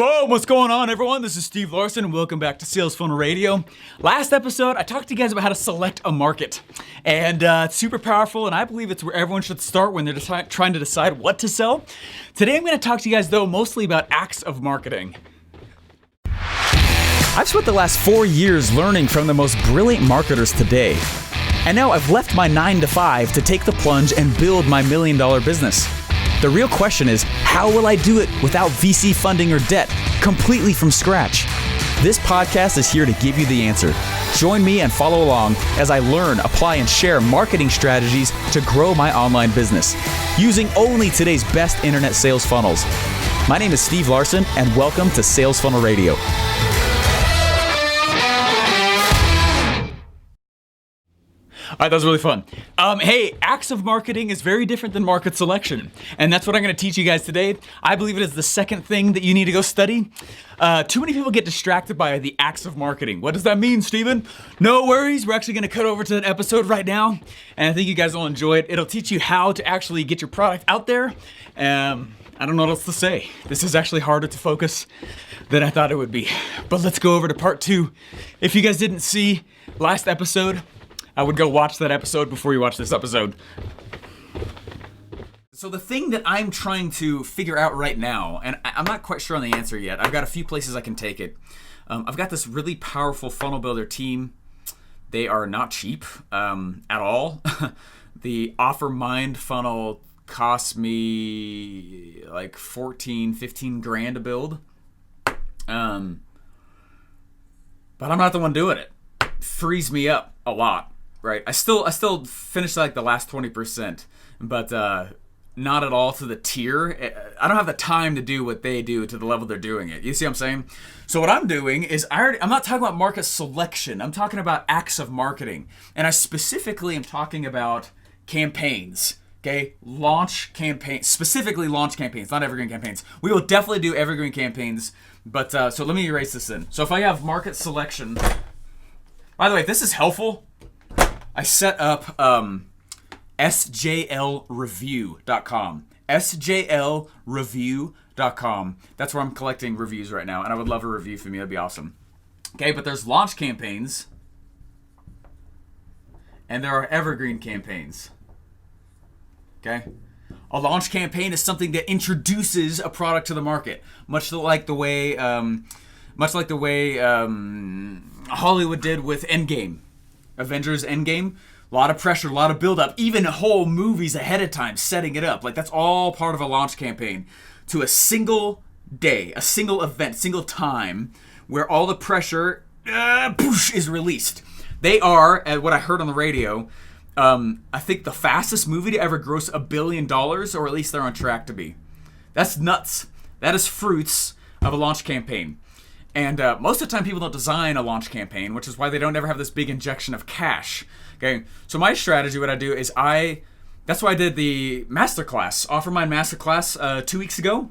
Boom! What's going on, everyone? This is Steve Larsen, and welcome back to Sales Funnel Radio. Last episode, I talked to you guys about how to select a market, and it's super powerful, and I believe it's where everyone should start when they're trying to decide what to sell. Today, I'm going to talk to you guys, though, mostly about acts of marketing. I've spent the last 4 years learning from the most brilliant marketers today, and now I've left my 9-to-5 to take the plunge and build my $1 million business. The real question is, how will I do it without VC funding or debt, completely from scratch? This podcast is here to give you the answer. Join me and follow along as I learn, apply, and share marketing strategies to grow my online business, using only today's best internet sales funnels. My name is Steve Larsen, and welcome to Sales Funnel Radio. All right, that was really fun. Hey, acts of marketing is very different than market selection. And that's what I'm going to teach you guys today. I believe it is the second thing that you need to go study. Too many people get distracted by the acts of marketing. What does that mean, Steven? No worries. We're actually going to cut over to that episode right now. And I think you guys will enjoy it. It'll teach you how to actually get your product out there. I don't know what else to say. This is actually harder to focus than I thought it would be. But let's go over to part 2. If you guys didn't see last episode, I would go watch that episode before you watch this episode. So the thing that I'm trying to figure out right now, and I'm not quite sure on the answer yet. I've got a few places I can take it. I've got this really powerful funnel builder team. They are not cheap at all. The OfferMind funnel cost me like 14, 15 grand to build. But I'm not the one doing it. Frees me up a lot. Right, I still finish like the last 20%, but not at all to the tier. I don't have the time to do what they do to the level they're doing it. You see what I'm saying? So what I'm doing is I'm not talking about market selection. I'm talking about acts of marketing, and I specifically am talking about campaigns. Okay, launch campaigns, specifically launch campaigns, not evergreen campaigns. We will definitely do evergreen campaigns, but so let me erase this in. So if I have market selection, by the way, if this is helpful, I set up sjlreview.com. sjlreview.com. That's where I'm collecting reviews right now, and I would love a review from you. That'd be awesome. Okay, but there's launch campaigns, and there are evergreen campaigns. Okay? A launch campaign is something that introduces a product to the market, much like the way Hollywood did with Endgame. Avengers Endgame, a lot of pressure, a lot of buildup, even whole movies ahead of time setting it up. Like that's all part of a launch campaign to a single day, a single event, single time where all the pressure is released. They are, at what I heard on the radio, I think the fastest movie to ever gross $1 billion, or at least they're on track to be. That's nuts. That is fruits of a launch campaign. And most of the time people don't design a launch campaign, which is why they don't ever have this big injection of cash. Okay, so my strategy, what I do is that's why I did the masterclass, OfferMind masterclass 2 weeks ago.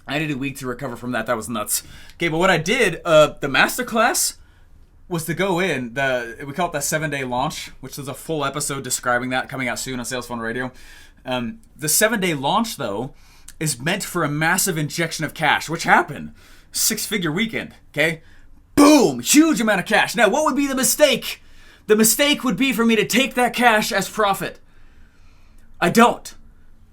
I needed a week to recover from that. That was nuts. Okay, but what I did, the masterclass was to go in, we call it the 7-day launch, which is a full episode describing that coming out soon on Sales Funnel Radio. The 7-day launch, though, is meant for a massive injection of cash, which happened. 6-figure weekend, okay? Boom! Huge amount of cash. Now, what would be the mistake? The mistake would be for me to take that cash as profit. I don't.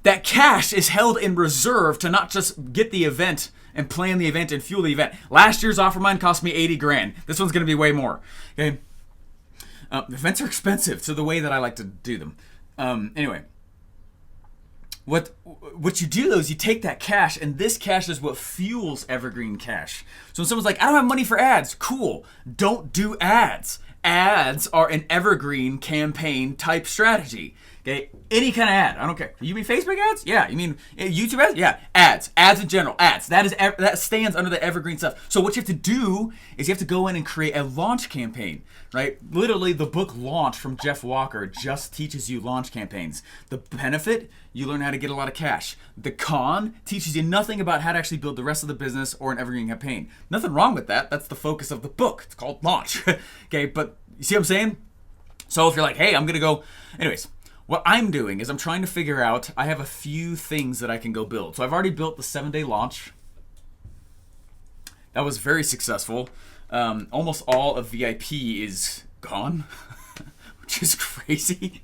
That cash is held in reserve to not just get the event and plan the event and fuel the event. Last year's OfferMind cost me 80 grand. This one's going to be way more, okay? Events are expensive, so the way that I like to do them. Anyway. What you do, though, is you take that cash, and this cash is what fuels Evergreen cash. So when someone's like, I don't have money for ads, cool. Don't do ads. Ads are an Evergreen campaign type strategy. Okay, any kind of ad, I don't care. You mean Facebook ads? Yeah. You mean YouTube ads? Yeah. Ads in general. Ads. That stands under the Evergreen stuff. So what you have to do is you have to go in and create a launch campaign, right? Literally, the book Launch from Jeff Walker just teaches you launch campaigns. The benefit, you learn how to get a lot of cash. The con teaches you nothing about how to actually build the rest of the business or an Evergreen campaign. Nothing wrong with that. That's the focus of the book. It's called Launch. Okay, but you see what I'm saying? So if you're like, hey, I'm gonna go, anyways. What I'm doing is I'm trying to figure out, I have a few things that I can go build. So I've already built the 7-day launch. That was very successful. Almost all of VIP is gone, which is crazy.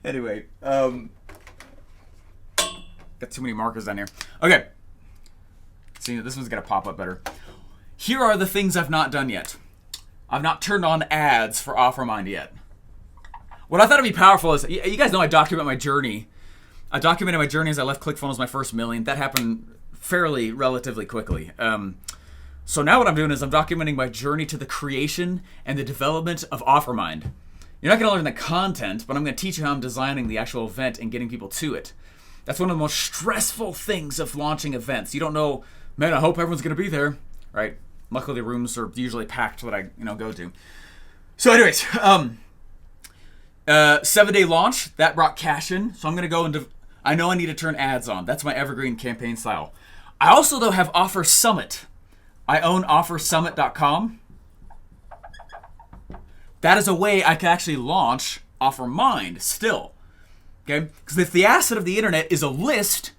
Anyway, got too many markers down here. Okay. See, this one's going to pop up better. Here are the things I've not done yet. I've not turned on ads for OfferMind yet. What I thought would be powerful is, you guys know I document my journey. I documented my journey as I left ClickFunnels, my first million. That happened relatively quickly. So now what I'm doing is I'm documenting my journey to the creation and the development of OfferMind. You're not going to learn the content, but I'm going to teach you how I'm designing the actual event and getting people to it. That's one of the most stressful things of launching events. You don't know, man, I hope everyone's going to be there, right? Luckily, the rooms are usually packed when I go to. So anyways, 7-day launch, that brought cash in. So I'm going to go into, I know I need to turn ads on. That's my Evergreen campaign style. I also, though, have Offer Summit. I own OfferSummit.com. That is a way I can actually launch OfferMind still. Okay? Because if the asset of the internet is a list,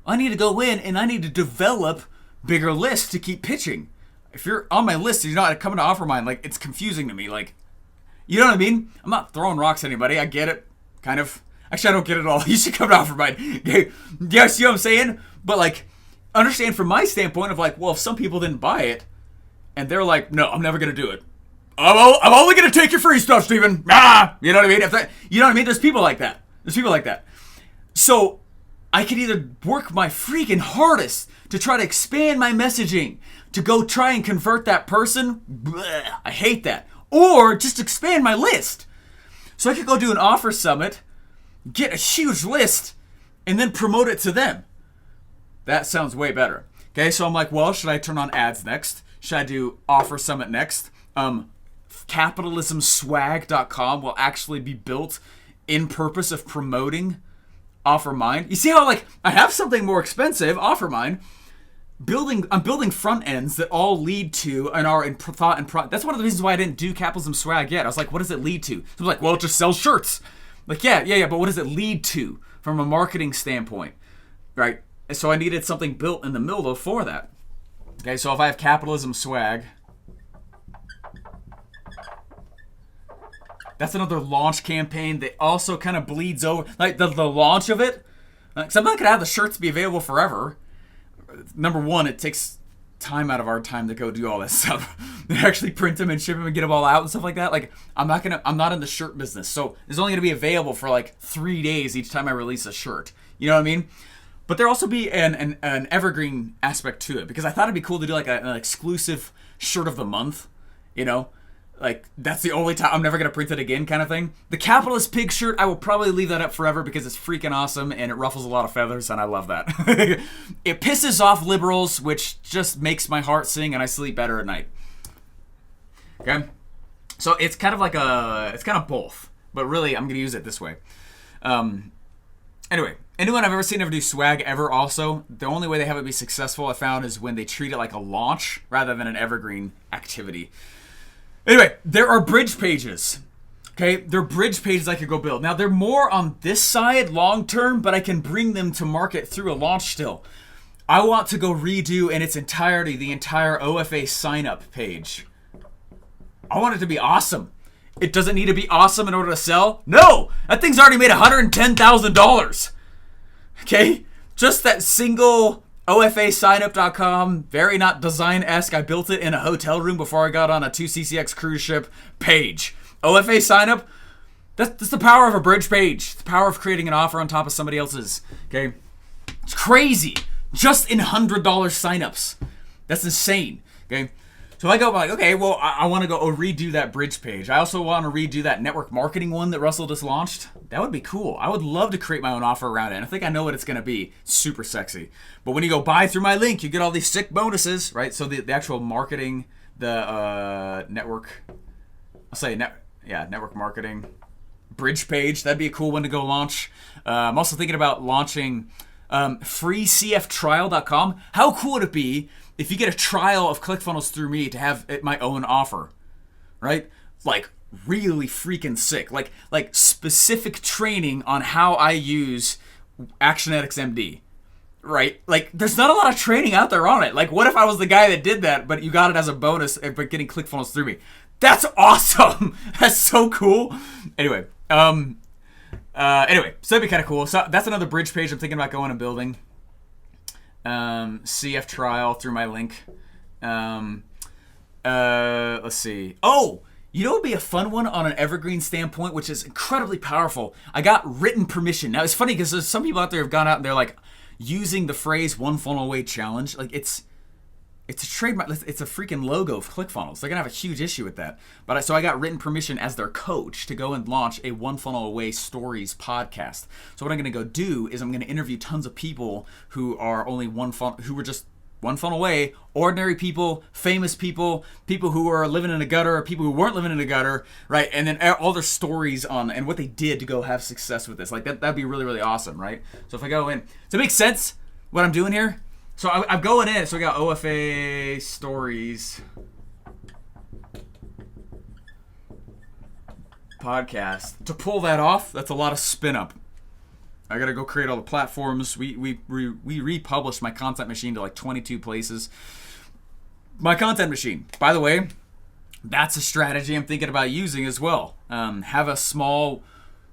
I need to go in and I need to develop bigger lists to keep pitching. If you're on my list and you're not coming to OfferMind, like, it's confusing to me. Like, you know what I mean? I'm not throwing rocks at anybody. I get it. Kind of. Actually, I don't get it at all. You should come to OfferMind. Okay? You see what I'm saying? But, like, understand from my standpoint of, like, well, if some people didn't buy it and they're like, no, I'm never going to do it. I'm only going to take your free stuff, Steven. You know what I mean? You know what I mean? There's people like that. So I can either work my freaking hardest to try to expand my messaging, to go try and convert that person. Bleh, I hate that. Or just expand my list. So I could go do an offer summit, get a huge list, and then promote it to them. That sounds way better. Okay, so I'm like, well, should I turn on ads next? Should I do offer summit next? CapitalismSwag.com will actually be built in purpose of promoting OfferMind. You see how, like, I have something more expensive, OfferMind. I'm building front ends that all lead to and are in thought and that's one of the reasons why I didn't do Capitalism Swag yet. I was like, what does it lead to? So I was like, well, it just sells shirts. Like, yeah, but what does it lead to from a marketing standpoint, right? And so I needed something built in the middle for that. Okay, so if I have Capitalism Swag, that's another launch campaign that also kind of bleeds over, like the launch of it. Because I'm not going to have the shirts be available forever. Number one, it takes time out of our time to go do all that stuff. They actually print them and ship them and get them all out and stuff like that. Like, I'm not in the shirt business. So it's only going to be available for like 3 days each time I release a shirt. You know what I mean? But there'll also be an evergreen aspect to it, because I thought it'd be cool to do like an exclusive shirt of the month, you know? Like, that's the only time I'm never going to print it again kind of thing. The Capitalist Pig shirt, I will probably leave that up forever because it's freaking awesome and it ruffles a lot of feathers and I love that. It pisses off liberals, which just makes my heart sing and I sleep better at night. Okay? So it's kind of like it's kind of both. But really, I'm going to use it this way. Anyway, anyone I've ever seen ever do swag ever also, the only way they have it be successful, I found, is when they treat it like a launch rather than an evergreen activity. Anyway, there are bridge pages. Okay, they're bridge pages I could go build. Now, they're more on this side long term, but I can bring them to market through a launch still. I want to go redo in its entirety the entire OFA sign up page. I want it to be awesome. It doesn't need to be awesome in order to sell. No, that thing's already made $110,000. Okay, just that single OFAsignup.com, very not design-esque. I built it in a hotel room before I got on a 2CCX cruise ship page. OFA signup, that's the power of a bridge page. The power of creating an offer on top of somebody else's. Okay, it's crazy. Just in $100 signups. That's insane. Okay, so I go like, okay, well, I want to go redo that bridge page. I also want to redo that network marketing one that Russell just launched. That would be cool. I would love to create my own offer around it. And I think I know what it's going to be. Super sexy. But when you go buy through my link, you get all these sick bonuses, right? So the actual marketing, the network, network marketing bridge page, that'd be a cool one to go launch. I'm also thinking about launching freecftrial.com. How cool would it be if you get a trial of ClickFunnels through me to have my own offer, right? Like, really freaking sick. Like specific training on how I use ActioneticsMD. right? Like, there's not a lot of training out there on it. Like, what if I was the guy that did that, but you got it as a bonus, but getting ClickFunnels through me? That's awesome. That's so cool. Anyway, so that'd be kind of cool. So that's another bridge page I'm thinking about going and building. CF trial through my link. Let's see. Oh, you know what would be a fun one on an evergreen standpoint, which is incredibly powerful? I got written permission. Now, it's funny because there's some people out there who have gone out and they're like using the phrase one funnel away challenge. Like, it's a trademark. It's a freaking logo of ClickFunnels. They're going to have a huge issue with that. So I got written permission as their coach to go and launch a One Funnel Away Stories podcast. So what I'm going to go do is I'm going to interview tons of people who are only who were just one funnel away, ordinary people, famous people, people who are living in a gutter, or people who weren't living in a gutter, right? And then all their stories on and what they did to go have success with this. Like, that'd be really, really awesome, right? So if I go in, does it make sense what I'm doing here? So I'm going in. So we got OFA stories podcast. To pull that off, that's a lot of spin up. I gotta go create all the platforms. We republished my content machine to like 22 places. My content machine, by the way, that's a strategy I'm thinking about using as well. Have a small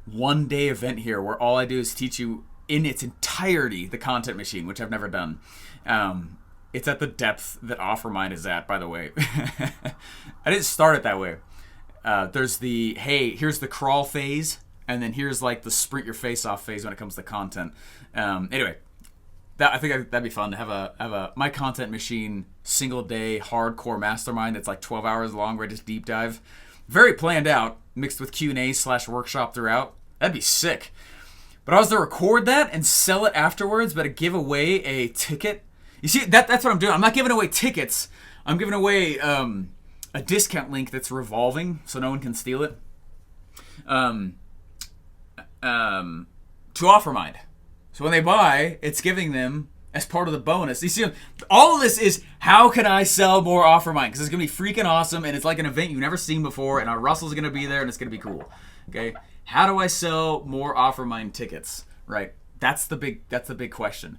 one-day event here where all I do is teach you in its entirety the content machine, which I've never done. It's at the depth that OfferMind is at, by the way. I didn't start it that way. There's the, hey, here's the crawl phase, and then here's like the sprint your face off phase when it comes to content. Anyway, I think that'd be fun to have a my content machine single day hardcore mastermind that's like 12 hours long where I just deep dive. Very planned out, mixed with Q&A/workshop throughout. That'd be sick. But I was to record that and sell it afterwards, but to give away a ticket. You see, that's what I'm doing. I'm not giving away tickets. I'm giving away a discount link that's revolving so no one can steal it. To OfferMind. So when they buy, it's giving them as part of the bonus. You see, all of this is how can I sell more OfferMind? Because it's going to be freaking awesome, and it's like an event you've never seen before, and our Russell's going to be there, and it's going to be cool. Okay? How do I sell more OfferMind tickets? Right? That's the big question.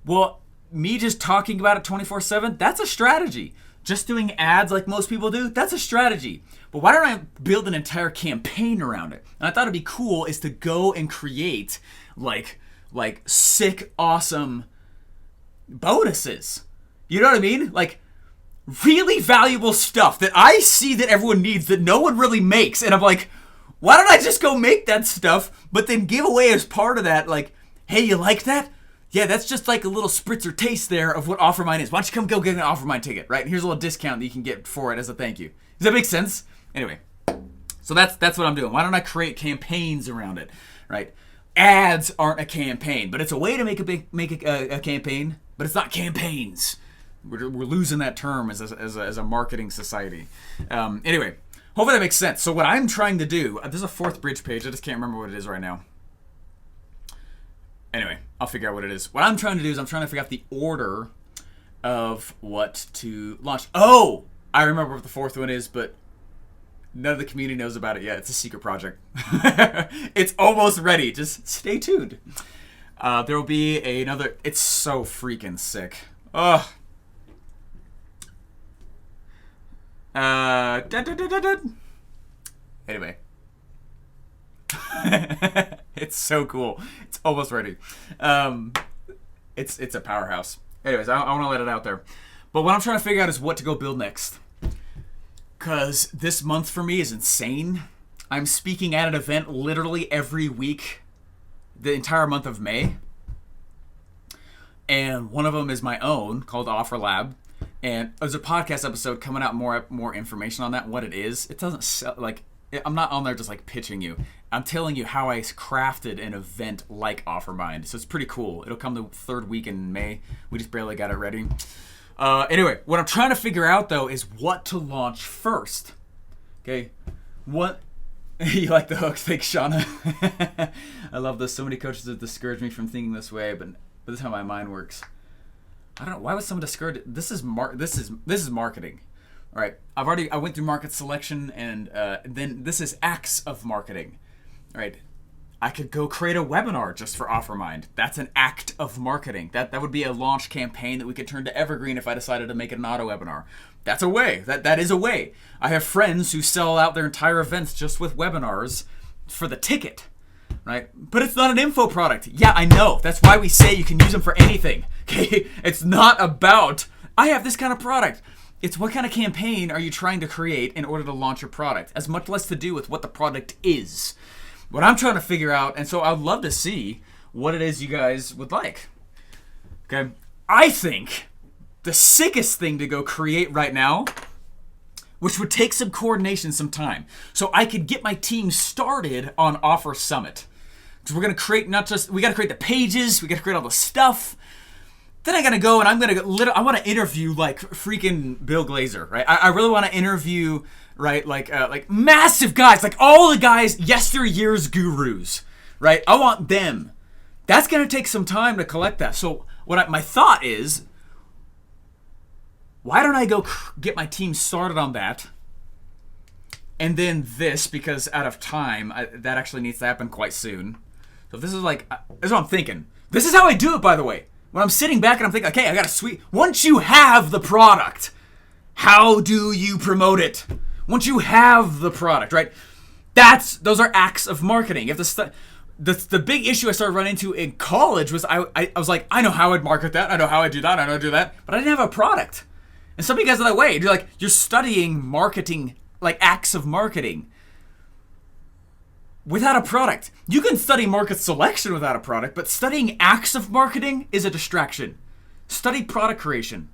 Well, me just talking about it 24/7, that's a strategy. Just doing ads like most people do, that's a strategy. But why don't I build an entire campaign around it? And I thought it'd be cool is to go and create like sick, awesome bonuses. You know what I mean? Like really valuable stuff that I see that everyone needs that no one really makes. And I'm like, why don't I just go make that stuff, but then give away as part of that, like, hey, you like that? Yeah, that's just like a little spritzer taste there of what OfferMind is. Why don't you come go get an OfferMind ticket, right? And here's a little discount that you can get for it as a thank you. Does that make sense? Anyway, so that's what I'm doing. Why don't I create campaigns around it, right? Ads aren't a campaign, but it's a way to make a campaign, but it's not campaigns. We're losing that term as a marketing society. Anyway, hopefully that makes sense. So what I'm trying to do, there's a fourth bridge page. I just can't remember what it is right now. Anyway, I'll figure out what it is. What I'm trying to do is I'm trying to figure out the order of what to launch. Oh, I remember what the fourth one is, but none of the community knows about it yet. It's a secret project. It's almost ready. Just stay tuned. There will be another. It's so freaking sick. Ugh. Anyway. It's so cool. It's almost ready. It's a powerhouse. Anyways, I want to let it out there. But what I'm trying to figure out is what to go build next. Because this month for me is insane. I'm speaking at an event literally every week, the entire month of May. And one of them is my own, called Offer Lab. And there's a podcast episode coming out, more information on that, what it is. It doesn't sell, like, I'm not on there just like pitching you. I'm telling you how I crafted an event like OfferMind. So it's pretty cool. It'll come the third week in May. We just barely got it ready. Anyway, what I'm trying to figure out though is what to launch first. Okay, what? You like the hook? Thanks, Shauna. I love this. So many coaches have discouraged me from thinking this way, but this is how my mind works. I don't know. Why would someone discourage? This is marketing. All right, I went through market selection, and then this is acts of marketing. All right, I could go create a webinar just for OfferMind. That's an act of marketing. That would be a launch campaign that we could turn to Evergreen if I decided to make it an auto webinar. That's a way. That is a way. I have friends who sell out their entire events just with webinars for the ticket, right? But it's not an info product. Yeah, I know. That's why we say you can use them for anything. Okay? It's not about, I have this kind of product. It's what kind of campaign are you trying to create in order to launch your product? As much less to do with what the product is. What I'm trying to figure out, and so I'd love to see what it is you guys would like. Okay? I think the sickest thing to go create right now, which would take some coordination, some time, so I could get my team started on Offer Summit. Because we're going to create we got to create the pages, we got to create all the stuff. Then I got to go and I want to interview like freaking Bill Glazer, right? I really want to interview, right, like massive guys, like all the guys, yesteryear's gurus, right? I want them. That's going to take some time to collect that. So my thought is, why don't I go get my team started on that? And then this, because out of time, that actually needs to happen quite soon. So this is what I'm thinking. This is how I do it, by the way. When I'm sitting back and I'm thinking, okay, I got a sweet... Once you have the product, how do you promote it? Once you have the product, right? Those are acts of marketing. You have to the big issue I started running into in college was I was like, I know how I'd market that. I know how I'd do that. I know how to do that. But I didn't have a product. And some of you guys are that way. You're studying marketing, like acts of marketing, without a product. You can study market selection without a product, but studying acts of marketing is a distraction. Study product creation.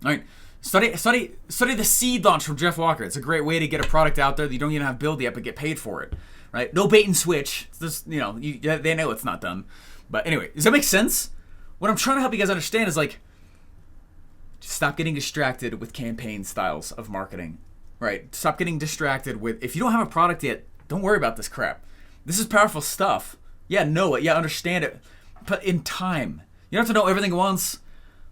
All right. Study the seed launch from Jeff Walker. It's a great way to get a product out there that you don't even have build yet, but get paid for it. Right? No bait and switch. It's just, they know it's not done. But anyway, does that make sense? What I'm trying to help you guys understand is just stop getting distracted with campaign styles of marketing. Right? Stop getting distracted with, if you don't have a product yet, don't worry about this crap. This is powerful stuff. Yeah, know it. Yeah, understand it. But in time. You don't have to know everything at once.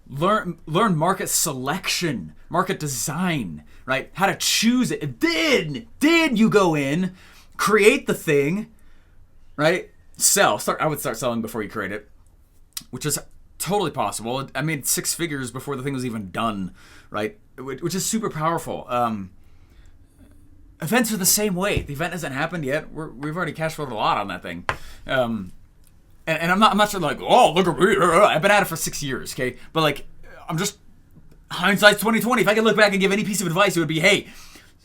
Learn market selection, market design, right? How to choose it. Then you go in, create the thing, right? Sell. I would start selling before you create it, which is totally possible. I made 6 figures before the thing was even done, right? Which is super powerful. Events are the same way. The event hasn't happened yet. We've already cash flowed a lot on that thing. And I'm not sure oh, look at me. I've been at it for 6 years, okay? But I'm just, hindsight's 2020. If I could look back and give any piece of advice, it would be, hey,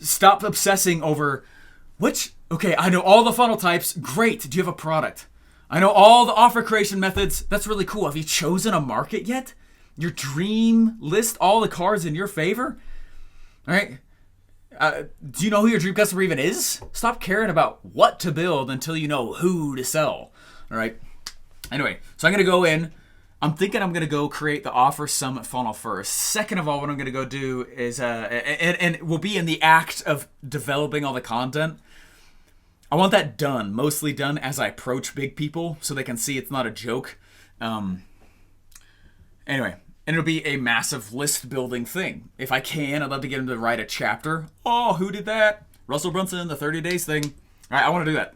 stop obsessing over okay, I know all the funnel types. Great. Do you have a product? I know all the offer creation methods. That's really cool. Have you chosen a market yet? Your dream list, all the cards in your favor? All right. Do you know who your dream customer even is? Stop caring about what to build until you know who to sell. All right. Anyway, so I'm going to go in. I'm thinking I'm going to go create the Offer Summit funnel first. Second of all, what I'm going to go do is, and we'll be in the act of developing all the content. I want that done, mostly done as I approach big people so they can see it's not a joke. Anyway, and it'll be a massive list building thing. If I can, I'd love to get him to write a chapter. Oh, who did that? Russell Brunson, the 30 days thing. All right, I want to do that.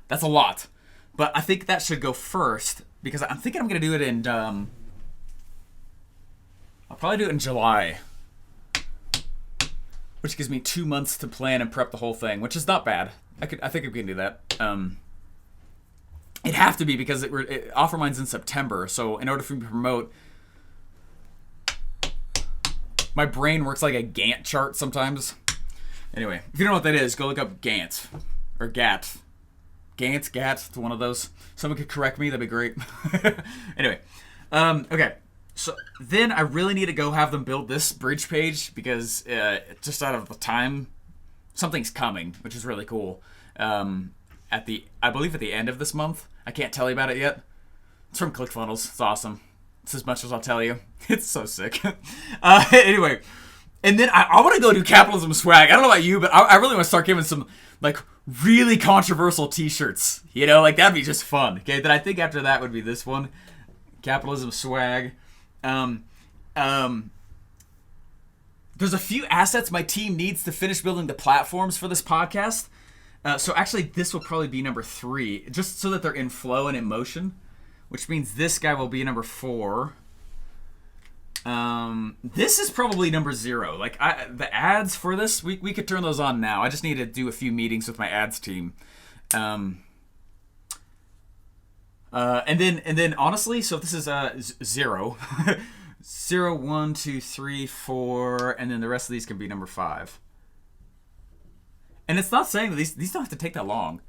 That's a lot. But I think that should go first because I'm thinking I'm going to do it in, I'll probably do it in July, which gives me 2 months to plan and prep the whole thing, which is not bad. I think we can do that. It'd have to be because OfferMind's in September, so in order for me to promote, my brain works like a Gantt chart sometimes. Anyway, if you don't know what that is, go look up Gantt or GAT. Gantt, it's one of those. Someone could correct me, that'd be great. Anyway, okay. So then I really need to go have them build this bridge page because just out of the time, something's coming, which is really cool. I believe at the end of this month. I can't tell you about it yet. It's from ClickFunnels. It's awesome. It's as much as I'll tell you. It's so sick. Anyway, and then I want to go do Capitalism Swag. I don't know about you, but I really want to start giving some really controversial t-shirts. That'd be just fun. Okay, then I think after that would be this one, Capitalism Swag. There's a few assets my team needs to finish building the platforms for this podcast. So actually, this will probably be number 3, just so that they're in flow and in motion, which means this guy will be number 4. This is probably number 0. Like the ads for this, we could turn those on now. I just need to do a few meetings with my ads team. And then honestly, so if this is 0, 0, 1, 2, 3, 4, and then the rest of these can be number 5. And it's not saying that these don't have to take that long.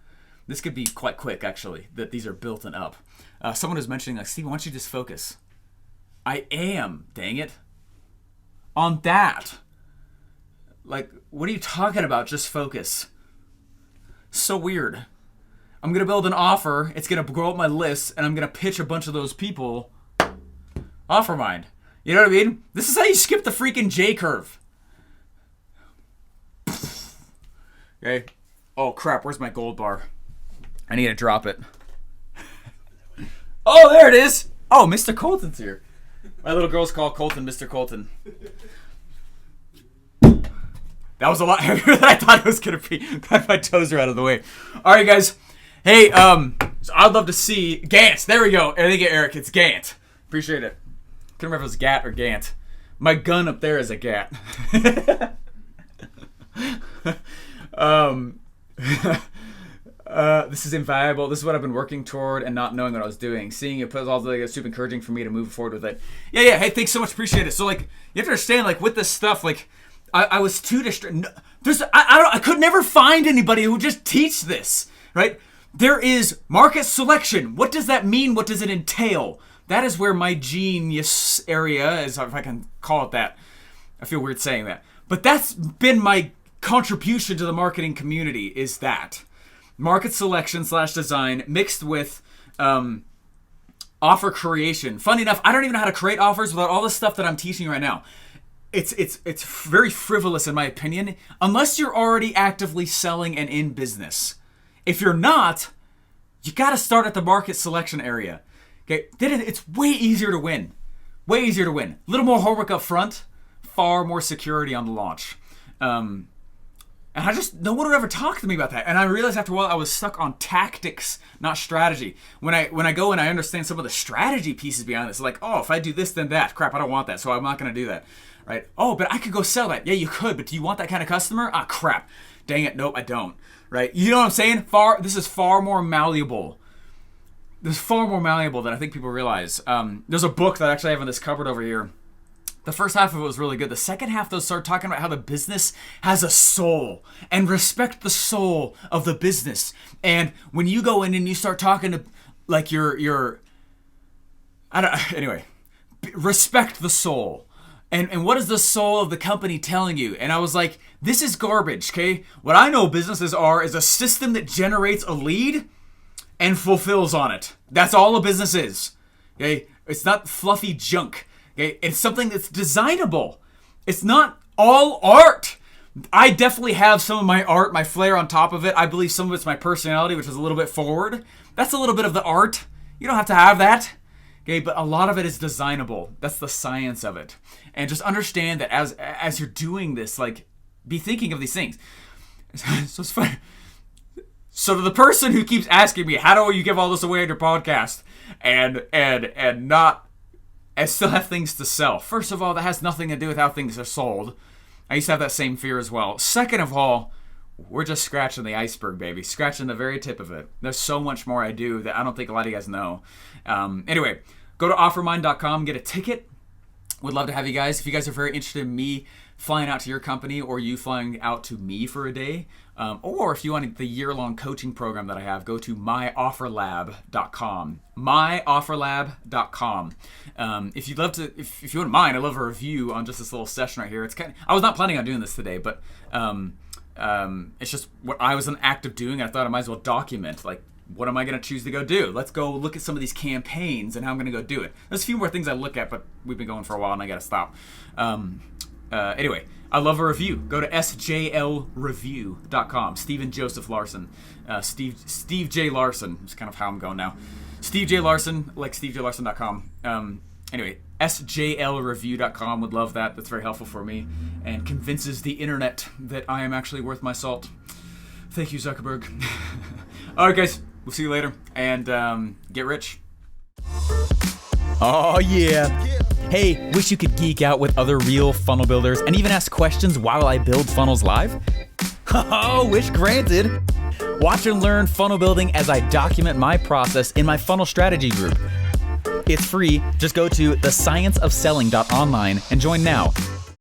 This could be quite quick, actually, that these are built and up. Someone was mentioning, like, Steve, why don't you just focus? I am, dang it. On that. Like, what are you talking about? Just focus. So weird. I'm going to build an offer. It's going to grow up my list, and I'm going to pitch a bunch of those people. Offermind. You know what I mean? This is how you skip the freaking J curve. Okay. Oh, crap. Where's my gold bar? I need to drop it. Oh, there it is. Oh, Mr. Colton's here. My little girl's called Colton, Mr. Colton. That was a lot heavier than I thought it was going to be. Glad my toes are out of the way. All right, guys. Hey, so I'd love to see Gant. There we go. Thank you, Eric. It's Gant. Appreciate it. Couldn't remember if it was Gat or Gant. My gun up there is a Gat. This is invaluable. This is what I've been working toward and not knowing what I was doing. Seeing it was also like super encouraging for me to move forward with it. Yeah. Hey, thanks so much. Appreciate it. So like, you have to understand, like with this stuff, like I was too distracted. I could never find anybody who would just teach this, right? There is market selection. What does that mean? What does it entail? That is where my genius area is, if I can call it that. I feel weird saying that. But that's been my contribution to the marketing community, is that. Market selection / design mixed with offer creation. Funny enough, I don't even know how to create offers without all the stuff that I'm teaching right now. It's very frivolous in my opinion, unless you're already actively selling and in business. If you're not, you got to start at the market selection area. Okay, then it's way easier to win. Way easier to win. A little more homework up front, far more security on the launch. And no one would ever talk to me about that. And I realized after a while I was stuck on tactics, not strategy. When I go and I understand some of the strategy pieces behind this, like, oh, if I do this, then that. Crap, I don't want that, so I'm not going to do that. Right? Oh, but I could go sell that. Yeah, you could, but do you want that kind of customer? Ah, crap. Dang it, nope, I don't. Right? You know what I'm saying? This is far more malleable. This is far more malleable than I think people realize. There's a book that I actually have in this cupboard over here. The first half of it was really good. The second half, though, started talking about how the business has a soul and respect the soul of the business. And when you go in and you start talking to, like, anyway, respect the soul. And what is the soul of the company telling you? And I was like, this is garbage, okay? What I know businesses are is a system that generates a lead and fulfills on it. That's all a business is, okay? It's not fluffy junk. Okay, it's something that's designable. It's not all art. I definitely have some of my art, my flair on top of it. I believe some of it's my personality, which is a little bit forward. That's a little bit of the art. You don't have to have that. Okay, but a lot of it is designable. That's the science of it. And just understand that as you're doing this, like, be thinking of these things. So it's funny. So to the person who keeps asking me, how do you give all this away on your podcast and still have things to sell? First of all, that has nothing to do with how things are sold. I used to have that same fear as well. Second of all, we're just scratching the iceberg, baby. Scratching the very tip of it. There's so much more I do that I don't think a lot of you guys know. Anyway, go to offermind.com, get a ticket. Would love to have you guys. If you guys are very interested in me flying out to your company or you flying out to me for a day, or if you want the year-long coaching program that I have, go to myofferlab.com. myofferlab.com. If you wouldn't mind, I'd love a review on just this little session right here. I was not planning on doing this today, but it's just what I was in the act of doing. I thought I might as well document, like, what am I going to choose to go do? Let's go look at some of these campaigns and how I'm going to go do it. There's a few more things I look at, but we've been going for a while and I got to stop. Anyway, I love a review. Go to sjlreview.com. Stephen Joseph Larsen. Steve J. Larsen is kind of how I'm going now. Steve J. Larsen, like stevejlarsen.com. Anyway, sjlreview.com. Would love that. That's very helpful for me and convinces the internet that I am actually worth my salt. Thank you, Zuckerberg. All right, guys. We'll see you later. And get rich. Oh, yeah. Hey, wish you could geek out with other real funnel builders and even ask questions while I build funnels live? Oh, wish granted. Watch and learn funnel building as I document my process in my funnel strategy group. It's free. Just go to thescienceofselling.online and join now.